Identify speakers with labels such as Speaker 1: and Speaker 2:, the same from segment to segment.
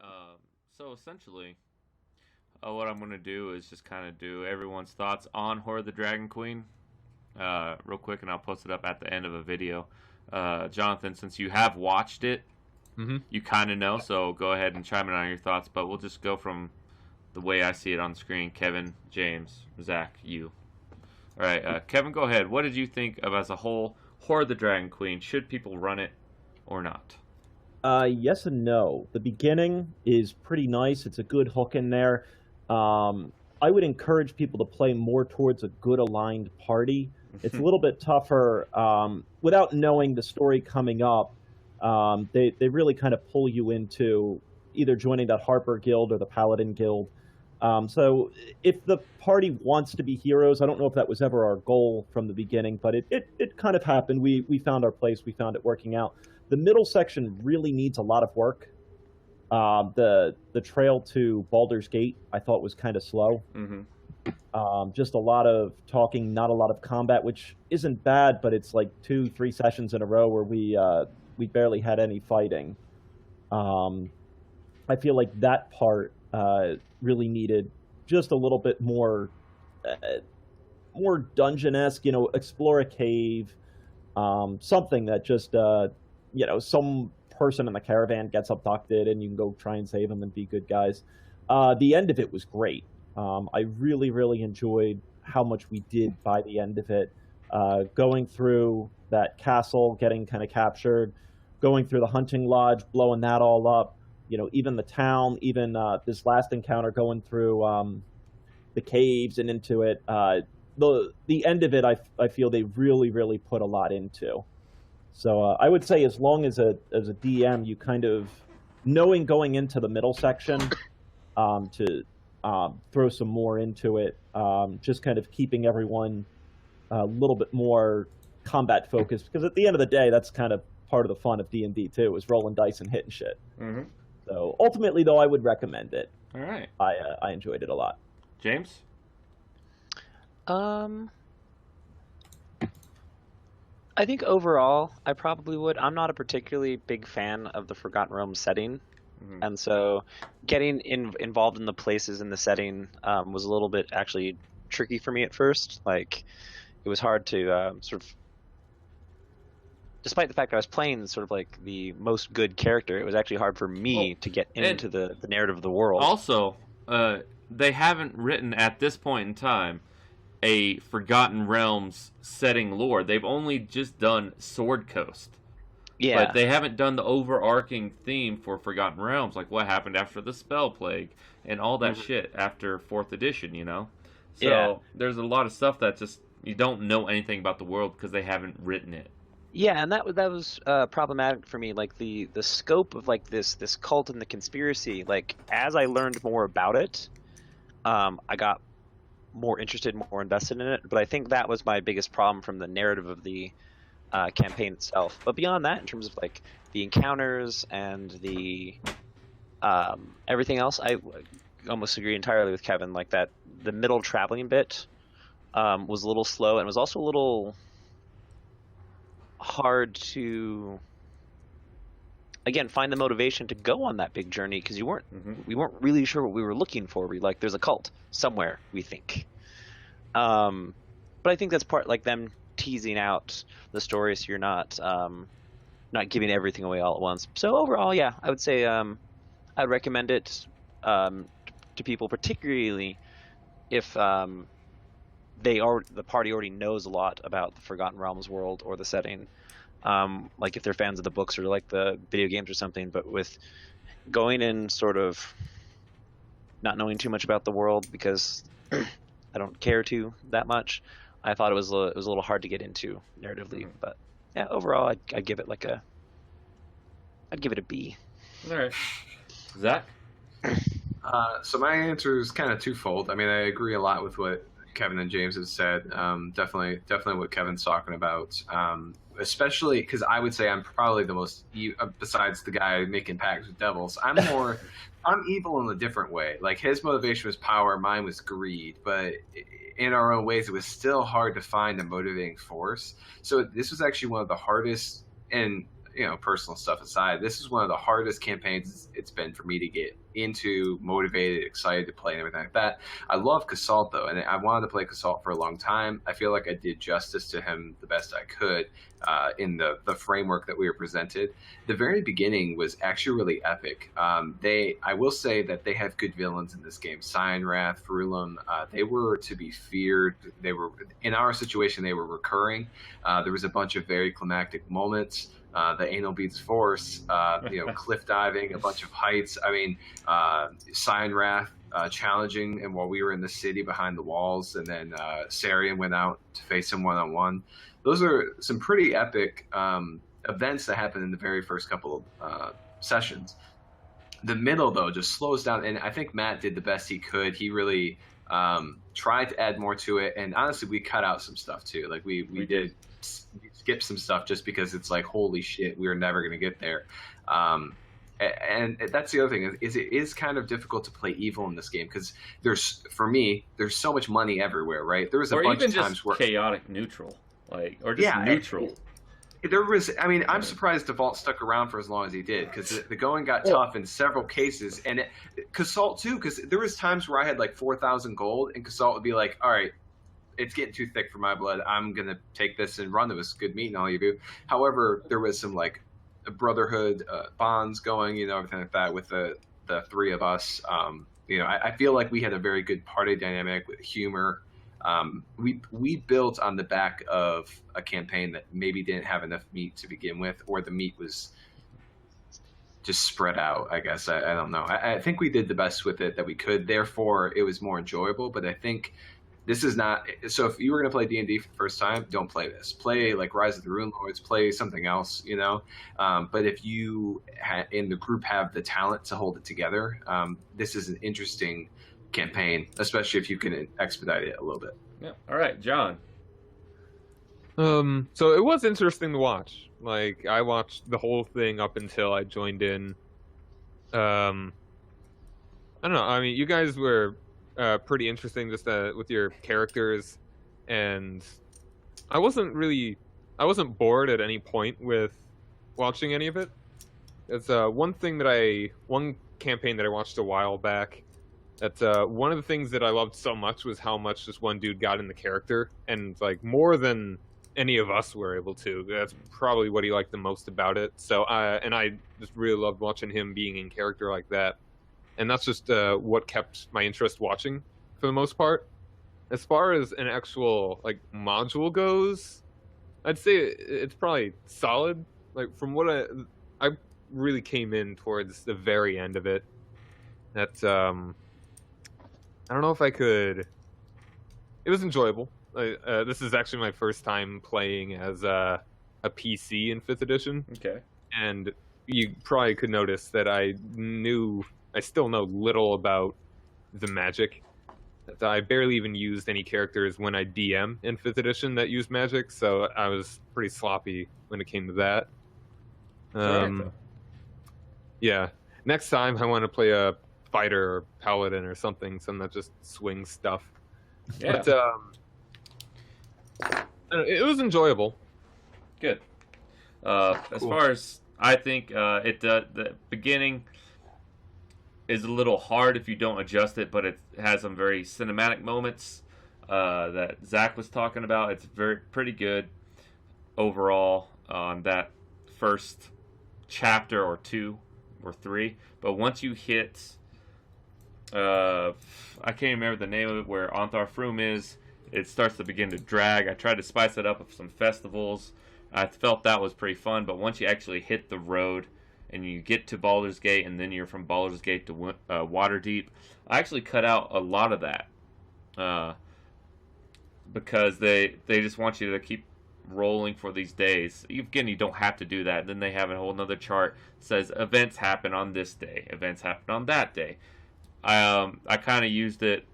Speaker 1: right. So essentially, what I'm gonna do is just kind of do everyone's thoughts on Horror the Dragon Queen, real quick, and I'll post it up at the end of a video. Jonathan, since you have watched it,
Speaker 2: Hmm.
Speaker 1: you kind of know, so go ahead and chime in on your thoughts. But we'll just go from the way I see it on the screen. Kevin, James, Zach, you. All right, Kevin, go ahead. What did you think of as a whole Horror the Dragon Queen? Should people run it or not?
Speaker 3: Yes and no. The beginning is pretty nice. It's a good hook in there. I would encourage people to play more towards a good aligned party. It's a little bit tougher without knowing the story coming up. They really kind of pull you into either joining that Harper Guild or the Paladin Guild. So if the party wants to be heroes, I don't know if that was ever our goal from the beginning, but it kind of happened. We found our place. We found it working out. The middle section really needs a lot of work. The trail to Baldur's Gate I thought was kind of slow.
Speaker 1: Mm-hmm.
Speaker 3: Just a lot of talking, not a lot of combat, which isn't bad, but it's like 2-3 sessions in a row where we barely had any fighting. I feel like that part really needed just a little bit more dungeon-esque. Explore a cave, something that just some person in the caravan gets abducted and you can go try and save them and be good guys. The end of it was great. I really, really enjoyed how much we did by the end of it. Going through that castle, getting kind of captured, going through the hunting lodge, blowing that all up. Even the town, even this last encounter going through the caves and into it. The end of it, I feel they really, really put a lot into. So I would say as long as a DM, you kind of knowing going into the middle section to throw some more into it, just kind of keeping everyone a little bit more combat focused, because at the end of the day, that's kind of part of the fun of D&D too, is rolling dice and hitting shit.
Speaker 1: Mm-hmm.
Speaker 3: So ultimately, though, I would recommend it.
Speaker 1: All right,
Speaker 3: I enjoyed it a lot.
Speaker 1: James.
Speaker 2: Um, I think overall, I probably would. I'm not a particularly big fan of the Forgotten Realms setting,
Speaker 1: Mm-hmm.
Speaker 2: and so getting involved in the places in the setting was a little bit actually tricky for me at first. Like, it was hard to sort of, despite the fact that I was playing sort of like the most good character, it was actually hard for me to get into the narrative of the world.
Speaker 1: Also, they haven't written at this point in time a Forgotten Realms setting lore. They've only just done Sword Coast.
Speaker 2: Yeah.
Speaker 1: But they haven't done the overarching theme for Forgotten Realms, like what happened after the Spell Plague and all that shit after 4th edition, So
Speaker 2: Yeah.
Speaker 1: there's a lot of stuff that just, you don't know anything about the world because they haven't written it.
Speaker 2: Yeah, and that was problematic for me. Like the scope of like this cult and the conspiracy. Like, as I learned more about it, I got more interested, more invested in it. But I think that was my biggest problem from the narrative of the campaign itself. But beyond that, in terms of like the encounters and the everything else, I almost agree entirely with Kevin. Like that, the middle traveling bit was a little slow, and was also a little hard to, again, find the motivation to go on that big journey, because we weren't really sure what we were looking for. We like, there's a cult somewhere, we think. But I think that's part, like, them teasing out the story so you're not giving everything away all at once. So overall, yeah, I would say I'd recommend it to people, particularly if the party already knows a lot about the Forgotten Realms world or the setting. Like if they're fans of the books or like the video games or something, but with going in sort of not knowing too much about the world because I don't care to that much, I thought it was a little hard to get into narratively. But yeah, overall, I'd give it I'd give it a B.
Speaker 1: All right. Zach?
Speaker 4: So my answer is kind of twofold. I mean, I agree a lot with what Kevin and James have said. Definitely what Kevin's talking about. Especially because I would say I'm probably the most, besides the guy making pacts with devils, I'm evil in a different way. Like, his motivation was power, mine was greed, but in our own ways, it was still hard to find a motivating force. So this was actually one of the hardest, and personal stuff aside, this is one of the hardest campaigns it's been for me to get into, motivated, excited to play, and everything like that. I love Casalt though, and I wanted to play Casalt for a long time. I feel like I did justice to him the best I could in the framework that we were presented. The very beginning was actually really epic. I will say that they have good villains in this game. Cyanrath, Frulam, they were to be feared. They were, in our situation, they were recurring. There was a bunch of very climactic moments. The Anal Beats Force, cliff diving, a bunch of heights. I mean, Cyanrath challenging, and while we were in the city behind the walls, and then Sarian went out to face him one-on-one. Those are some pretty epic events that happened in the very first couple of sessions. The middle, though, just slows down, and I think Matt did the best he could. He really tried to add more to it, and honestly, we cut out some stuff too. Like we did skip some stuff just because it's like, holy shit, we were never going to get there. And that's the other thing is it is kind of difficult to play evil in this game because there's so much money everywhere, right? There was a bunch of times where
Speaker 1: chaotic neutral, or just neutral.
Speaker 4: I'm surprised Devault stuck around for as long as he did, because the going got tough in several cases, and Casalt too, because there was times where I had like 4,000 gold, and Casalt would be like, all right, it's getting too thick for my blood. I'm going to take this and run. It was good meeting all of you. However, there was some like brotherhood bonds going, everything like that with the three of us. I feel like we had a very good party dynamic with humor. We built on the back of a campaign that maybe didn't have enough meat to begin with, or the meat was just spread out, I guess. I don't know. I think we did the best with it that we could. Therefore, it was more enjoyable. But I think this is not. So if you were going to play D&D for the first time, don't play this. Play like Rise of the Rune Lords. Play something else, But if you in the group have the talent to hold it together, this is an interesting campaign, especially if you can expedite it a little bit.
Speaker 1: Yeah. All right, John.
Speaker 5: So it was interesting to watch. Like, I watched the whole thing up until I joined in. I don't know. I mean, you guys were pretty interesting just with your characters, and I wasn't bored at any point with watching any of it. It's one campaign that I watched a while back. That's one of the things that I loved so much was how much this one dude got in the character, and like more than any of us were able to. That's probably what he liked the most about it. So I just really loved watching him being in character like that, and that's just what kept my interest watching for the most part. As far as an actual like module goes, I'd say it's probably solid. Like from what I really came in towards the very end of it. That's I don't know if I could. It was enjoyable. This is actually my first time playing as a PC in 5th edition.
Speaker 1: Okay.
Speaker 5: And you probably could notice that I still know little about the magic. That I barely even used any characters when I DM in 5th edition that used magic, so I was pretty sloppy when it came to that. Yeah. Next time I want to play a fighter or paladin or something that just swings stuff.
Speaker 1: Yeah.
Speaker 5: But it was enjoyable.
Speaker 1: Good. As far as I think, the beginning is a little hard if you don't adjust it, but it has some very cinematic moments that Zach was talking about. It's pretty good overall on that first chapter or 2 or 3. But once you hit I can't remember the name of it, where Onthar Froom is, it starts to begin to drag. I tried to spice it up with some festivals. I felt that was pretty fun, but once you actually hit the road and you get to Baldur's Gate, and then you're from Baldur's Gate to Waterdeep, I actually cut out a lot of that because they just want you to keep rolling for these days. Again, you don't have to do that. Then they have a whole nother chart that says events happen on this day, events happen on that day. I kind of used it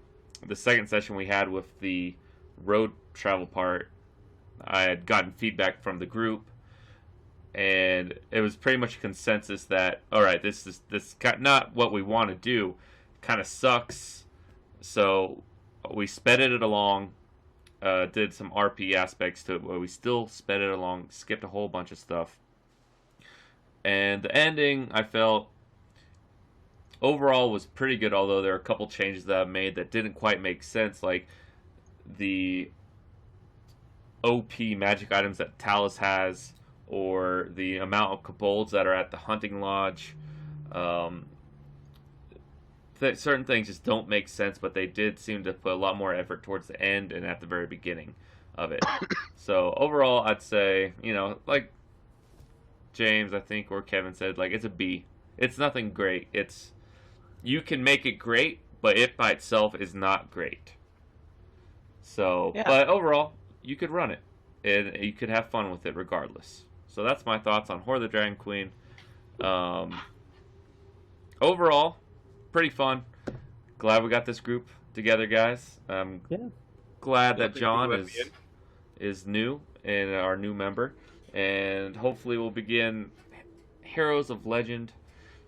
Speaker 1: the second session we had with the road travel part. I had gotten feedback from the group, and it was pretty much a consensus that, all right, this is not what we want to do. Kind of sucks. So we sped it along, did some RP aspects to it, where we still sped it along, skipped a whole bunch of stuff. And the ending, I felt overall was pretty good, although there are a couple changes that I made that didn't quite make sense, like the OP magic items that Talus has, or the amount of kobolds that are at the hunting lodge. Um, certain things just don't make sense, but they did seem to put a lot more effort towards the end and at the very beginning of it. So overall, I'd say, like James, I think, or Kevin said, like, it's a B. It's nothing great. You can make it great, but it by itself is not great. So,
Speaker 2: Yeah.
Speaker 1: but overall, you could run it, and you could have fun with it regardless. So that's my thoughts on Horde the Dragon Queen. Overall, pretty fun. Glad we got this group together, guys.
Speaker 3: Yeah.
Speaker 1: Glad that
Speaker 5: Thank you for
Speaker 1: John
Speaker 5: letting me in.
Speaker 1: is new and our new member, and hopefully we'll begin Heroes of Legend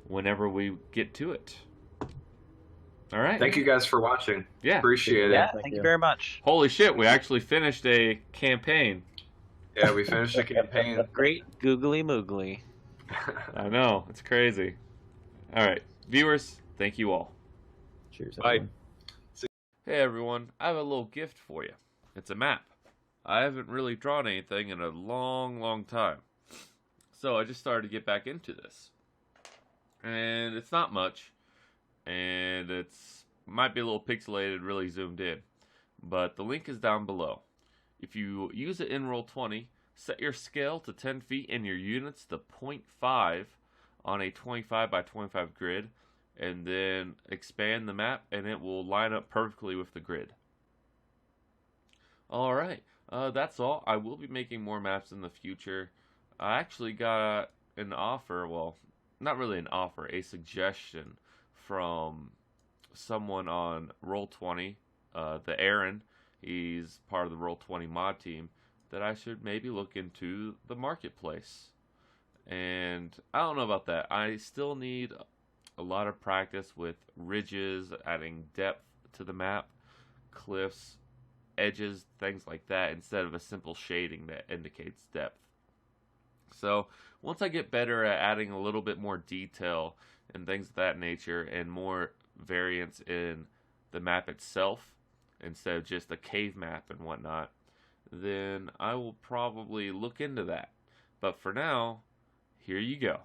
Speaker 1: whenever we get to it. All right.
Speaker 4: Thank you guys for watching.
Speaker 1: Yeah.
Speaker 4: Appreciate
Speaker 2: Yeah,
Speaker 4: it.
Speaker 3: Thank
Speaker 2: thank
Speaker 3: you.
Speaker 2: you very much.
Speaker 1: Holy shit, we actually finished a campaign.
Speaker 4: Yeah, we finished the campaign.
Speaker 2: Great googly moogly.
Speaker 1: I know, it's crazy. All right, viewers, thank you all.
Speaker 3: Cheers.
Speaker 5: Bye.
Speaker 3: Everyone.
Speaker 1: Hey everyone, I have a little gift for you. It's a map. I haven't really drawn anything in a long time. So I just started to get back into this. And it's not much. And it's might be a little pixelated, really zoomed in. But the link is down below. If you use it in Roll20, set your scale to 10 feet and your units to 0.5 on a 25 by 25 grid, and then expand the map and it will line up perfectly with the grid. Alright, that's all. I will be making more maps in the future. I actually got an offer, well, not really an offer, a suggestion from someone on Roll20, the Aaron. He's part of the Roll20 mod team, that I should maybe look into the marketplace. And I don't know about that. I still need a lot of practice with ridges, adding depth to the map, cliffs, edges, things like that, instead of a simple shading that indicates depth. So once I get better at adding a little bit more detail and things of that nature, and more variance in the map itself, instead of just a cave map and whatnot, then I will probably look into that. But for now, here you go.